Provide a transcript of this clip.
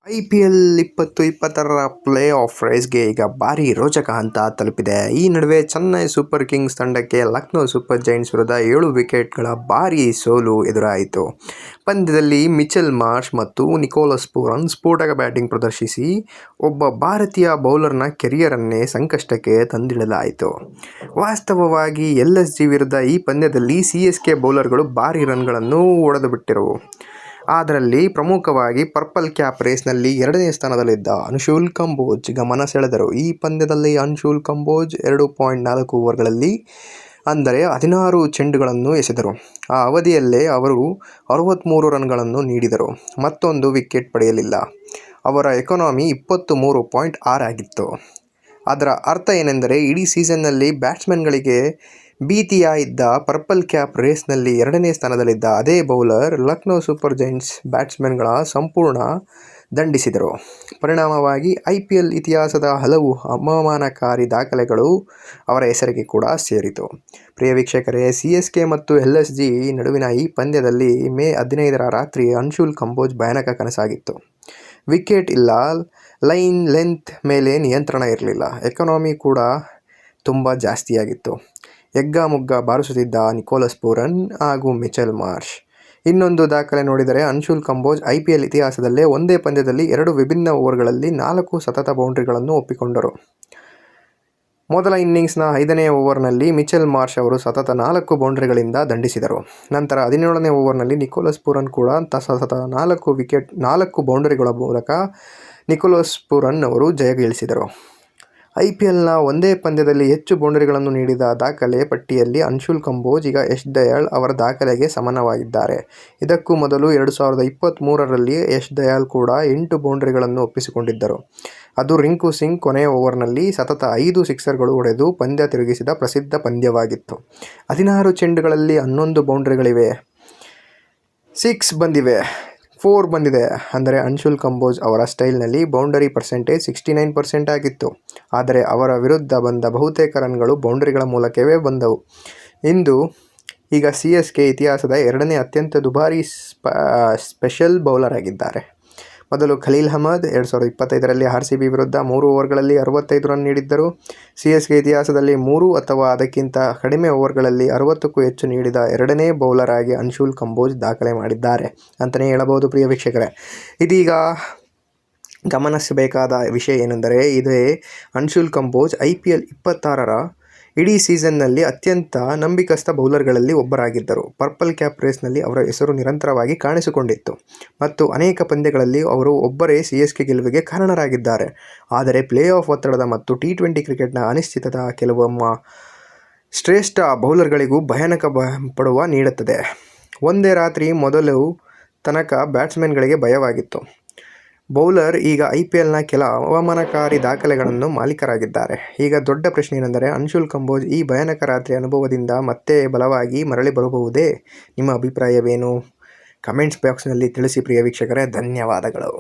IPL 2020ರ play of ರೇಸ್ಗೆ ಈಗ ಭಾರೀ ರೋಚಕ ಹಂತ ತಲುಪಿದೆ. ಈ ನಡುವೆ ಚೆನ್ನೈ ಸೂಪರ್ ಕಿಂಗ್ಸ್ ತಂಡಕ್ಕೆ ಲಕ್ನೋ ಸೂಪರ್ ಜೈಂಟ್ಸ್ ವಿರುದ್ಧ 7 ವಿಕೆಟ್ಗಳ ಭಾರೀ ಸೋಲು ಎದುರಾಯಿತು. ಪಂದ್ಯದಲ್ಲಿ ಮಿಚೆಲ್ ಮಾರ್ಷ್ ಮತ್ತು ನಿಕೋಲಸ್ ಪೂರನ್ ಸ್ಫೋಟಕ ಬ್ಯಾಟಿಂಗ್ ಪ್ರದರ್ಶಿಸಿ ಒಬ್ಬ ಭಾರತೀಯ ಬೌಲರ್ನ ಕೆರಿಯರನ್ನೇ ಸಂಕಷ್ಟಕ್ಕೆ ತಂದಿಡಲಾಯಿತು. ವಾಸ್ತವವಾಗಿ LSG ವಿರುದ್ಧ ಈ ಪಂದ್ಯದಲ್ಲಿ CSK ಬೌಲರ್ಗಳು ಭಾರೀ ರನ್ಗಳನ್ನು ಹೊಡೆದುಬಿಟ್ಟರು. ಅದರಲ್ಲಿ ಪ್ರಮುಖವಾಗಿ ಪರ್ಪಲ್ ಕ್ಯಾಪ್ ರೇಸ್ನಲ್ಲಿ 2ನೇ ಸ್ಥಾನದಲ್ಲಿದ್ದ ಅನ್ಶುಲ್ ಕಂಬೋಜ್ ಗಮನ ಸೆಳೆದರು. ಈ ಪಂದ್ಯದಲ್ಲಿ ಅನ್ಶುಲ್ ಕಂಬೋಜ್ 2.4 ಓವರ್ಗಳಲ್ಲಿ ಅಂದರೆ 16 ಚೆಂಡುಗಳನ್ನು ಎಸೆದರು. ಆ ಅವಧಿಯಲ್ಲೇ ಅವರು 63 ರನ್ಗಳನ್ನು ನೀಡಿದರು, ಮತ್ತೊಂದು ವಿಕೆಟ್ ಪಡೆಯಲಿಲ್ಲ. ಅವರ ಎಕಾನಮಿ 23.6 ಆಗಿತ್ತು. ಅದರ ಅರ್ಥ ಏನೆಂದರೆ ಇಡೀ ಸೀಸನ್ನಲ್ಲಿ ಬ್ಯಾಟ್ಸ್ಮನ್ಗಳಿಗೆ ಭೀತಿಯಾಗಿದ್ದ ಪರ್ಪಲ್ ಕ್ಯಾಪ್ ರೇಸ್ನಲ್ಲಿ 2ನೇ ಸ್ಥಾನದಲ್ಲಿದ್ದ ಅದೇ ಬೌಲರ್ ಲಕ್ನೋ ಸೂಪರ್ ಜೈಂಟ್ಸ್ ಬ್ಯಾಟ್ಸ್ಮನ್ಗಳ ಸಂಪೂರ್ಣ ದಂಡಿಸಿದರು. ಪರಿಣಾಮವಾಗಿ IPL ಇತಿಹಾಸದ ಹಲವು ಅವಮಾನಕಾರಿ ದಾಖಲೆಗಳು ಅವರ ಹೆಸರಿಗೆ ಕೂಡ ಸೇರಿತು. ಪ್ರಿಯ ವೀಕ್ಷಕರೇ, CSK ಮತ್ತು LSG ನಡುವಿನ ಈ ಪಂದ್ಯದಲ್ಲಿ ಮೇ 15ರ ರಾತ್ರಿ ಅನ್ಶುಲ್ ಕಂಬೋಜ್ ಭಯಾನಕ ಕನಸಾಗಿತ್ತು. ವಿಕೆಟ್ ಇಲ್ಲ, ಲೈನ್ ಲೆಂತ್ ಮೇಲೆ ನಿಯಂತ್ರಣ ಇರಲಿಲ್ಲ, ಎಕಾನಮಿ ಕೂಡ ತುಂಬ ಜಾಸ್ತಿಯಾಗಿತ್ತು. ಎಗ್ಗಾಮುಗ್ಗ ಬಾರಿಸುತ್ತಿದ್ದ ನಿಕೋಲಸ್ ಪೂರನ್ ಹಾಗೂ ಮಿಚೆಲ್ ಮಾರ್ಷ್. ಇನ್ನೊಂದು ದಾಖಲೆ ನೋಡಿದರೆ ಅನ್ಶುಲ್ ಕಂಬೋಜ್ IPL ಇತಿಹಾಸದಲ್ಲೇ ಒಂದೇ ಪಂದ್ಯದಲ್ಲಿ 2 ವಿಭಿನ್ನ ಓವರ್ಗಳಲ್ಲಿ 4 ಸತತ ಬೌಂಡ್ರಿಗಳನ್ನು ಒಪ್ಪಿಕೊಂಡರು. ಮೊದಲ ಇನ್ನಿಂಗ್ಸ್ನ 5ನೇ ಓವರ್ನಲ್ಲಿ ಮಿಚೆಲ್ ಮಾರ್ಷ್ ಅವರು ಸತತ 4 ಬೌಂಡ್ರಿಗಳಿಂದ ದಂಡಿಸಿದರು. ನಂತರ 17ನೇ ಓವರ್ನಲ್ಲಿ ನಿಕೋಲಸ್ ಪೂರನ್ ಕೂಡ ಸತತ 4 ಬೌಂಡ್ರಿಗಳ ಮೂಲಕ ನಿಕೋಲಸ್ ಪೂರನ್ ಅವರು ಜಯಗಳಿಸಿದರು. IPLನ ಒಂದೇ ಪಂದ್ಯದಲ್ಲಿ ಹೆಚ್ಚು ಬೌಂಡ್ರಿಗಳನ್ನು ನೀಡಿದ ದಾಖಲೆ ಪಟ್ಟಿಯಲ್ಲಿ ಅನ್ಶುಲ್ ಕಂಬೋಜ್ ಈಗ ಯಶ್ ದಯಾಳ್ ಅವರ ದಾಖಲೆಗೆ ಸಮಾನವಾಗಿದ್ದಾರೆ. ಇದಕ್ಕೂ ಮೊದಲು 2023ರಲ್ಲಿ ಯಶ್ ದಯಾಳ್ ಕೂಡ 8 ಬೌಂಡ್ರಿಗಳನ್ನು ಒಪ್ಪಿಸಿಕೊಂಡಿದ್ದರು. ಅದು ರಿಂಕು ಸಿಂಗ್ ಕೊನೆಯ ಓವರ್ನಲ್ಲಿ ಸತತ 5 ಸಿಕ್ಸರ್ಗಳು ಹೊಡೆದು ಪಂದ್ಯ ತಿರುಗಿಸಿದ ಪ್ರಸಿದ್ಧ ಪಂದ್ಯವಾಗಿತ್ತು. 16 ಚೆಂಡುಗಳಲ್ಲಿ 11 ಬೌಂಡ್ರಿಗಳಿವೆ, 6 ಬಂದಿವೆ, 4 ಬಂದಿದೆ. ಅಂದರೆ ಅನ್ಶುಲ್ ಕಂಬೋಜ್ ಅವರ ಸ್ಟೈಲ್ನಲ್ಲಿ ಬೌಂಡರಿ ಪರ್ಸೆಂಟೇಜ್ 69% ಆಗಿತ್ತು. ಆದರೆ ಅವರ ವಿರುದ್ಧ ಬಂದ ಬಹುತೇಕ ರನ್ಗಳು ಬೌಂಡರಿಗಳ ಮೂಲಕವೇ ಬಂದವು. ಈಗ CSK ಇತಿಹಾಸದ 2ನೇ ಅತ್ಯಂತ ದುಬಾರಿ ಸ್ಪೆಷಲ್ ಬೌಲರ್ ಆಗಿದ್ದಾರೆ. ಮೊದಲು ಖಲೀಲ್ ಅಹ್ಮದ್ 2025ರಲ್ಲಿ RCB ವಿರುದ್ಧ 3 ಓವರ್ಗಳಲ್ಲಿ 65 ರನ್ ನೀಡಿದ್ದರು. CSK ಇತಿಹಾಸದಲ್ಲಿ 3 ಅಥವಾ ಅದಕ್ಕಿಂತ ಕಡಿಮೆ ಓವರ್ಗಳಲ್ಲಿ 60ಕ್ಕೂ ಹೆಚ್ಚು ನೀಡಿದ 2ನೇ ಬೌಲರ್ ಆಗಿ ಅನ್ಶುಲ್ ಕಂಬೋಜ್ ದಾಖಲೆ ಮಾಡಿದ್ದಾರೆ ಅಂತಲೇ ಹೇಳಬಹುದು. ಪ್ರಿಯ ವೀಕ್ಷಕರೇ, ಇದೀಗ ಗಮನಿಸಬೇಕಾದ ವಿಷಯ ಏನೆಂದರೆ ಇದೇ ಅನ್ಶುಲ್ ಕಂಬೋಜ್ IPL 2026ರ ಇಡೀ ಸೀಸನ್ನಲ್ಲಿ ಅತ್ಯಂತ ನಂಬಿಕಸ್ಥ ಬೌಲರ್ಗಳಲ್ಲಿ ಒಬ್ಬರಾಗಿದ್ದರು. ಪರ್ಪಲ್ ಕ್ಯಾಪ್ ರೇಸ್ನಲ್ಲಿ ಅವರ ಹೆಸರು ನಿರಂತರವಾಗಿ ಕಾಣಿಸಿಕೊಂಡಿತ್ತು ಮತ್ತು ಅನೇಕ ಪಂದ್ಯಗಳಲ್ಲಿ ಅವರು ಒಬ್ಬರೇ CSK ಗೆಲುವಿಗೆ ಕಾರಣರಾಗಿದ್ದಾರೆ. ಆದರೆ ಪ್ಲೇ ಆಫ್ ಒತ್ತಡದ ಮತ್ತು T20 ಕ್ರಿಕೆಟ್ನ ಅನಿಶ್ಚಿತತೆ ಕೆಲವೊಮ್ಮೆ ಶ್ರೇಷ್ಠ ಬೌಲರ್ಗಳಿಗೂ ಭಯಾನಕ ಪಡುವ ನೀಡುತ್ತದೆ. ಒಂದೇ ರಾತ್ರಿ ಮೊದಲು ತನಕ ಬ್ಯಾಟ್ಸ್ಮನ್ಗಳಿಗೆ ಭಯವಾಗಿತ್ತು. ಬೌಲರ್ ಈಗ IPLನ ಕೆಲ ಅವಮಾನಕಾರಿ ದಾಖಲೆಗಳನ್ನು ಮಾಲೀಕರಾಗಿದ್ದಾರೆ. ಈಗ ದೊಡ್ಡ ಪ್ರಶ್ನೆ ಏನೆಂದರೆ ಅನ್ಶುಲ್ ಕಂಬೋಜ್ ಈ ಭಯಾನಕ ರಾತ್ರಿ ಅನುಭವದಿಂದ ಮತ್ತೆ ಬಲವಾಗಿ ಮರಳಿ ಬರಬಹುದೇ? ನಿಮ್ಮ ಅಭಿಪ್ರಾಯವೇನು? ಕಮೆಂಟ್ಸ್ ಬಾಕ್ಸ್ನಲ್ಲಿ ತಿಳಿಸಿ ಪ್ರಿಯ ವೀಕ್ಷಕರೇ. ಧನ್ಯವಾದಗಳು.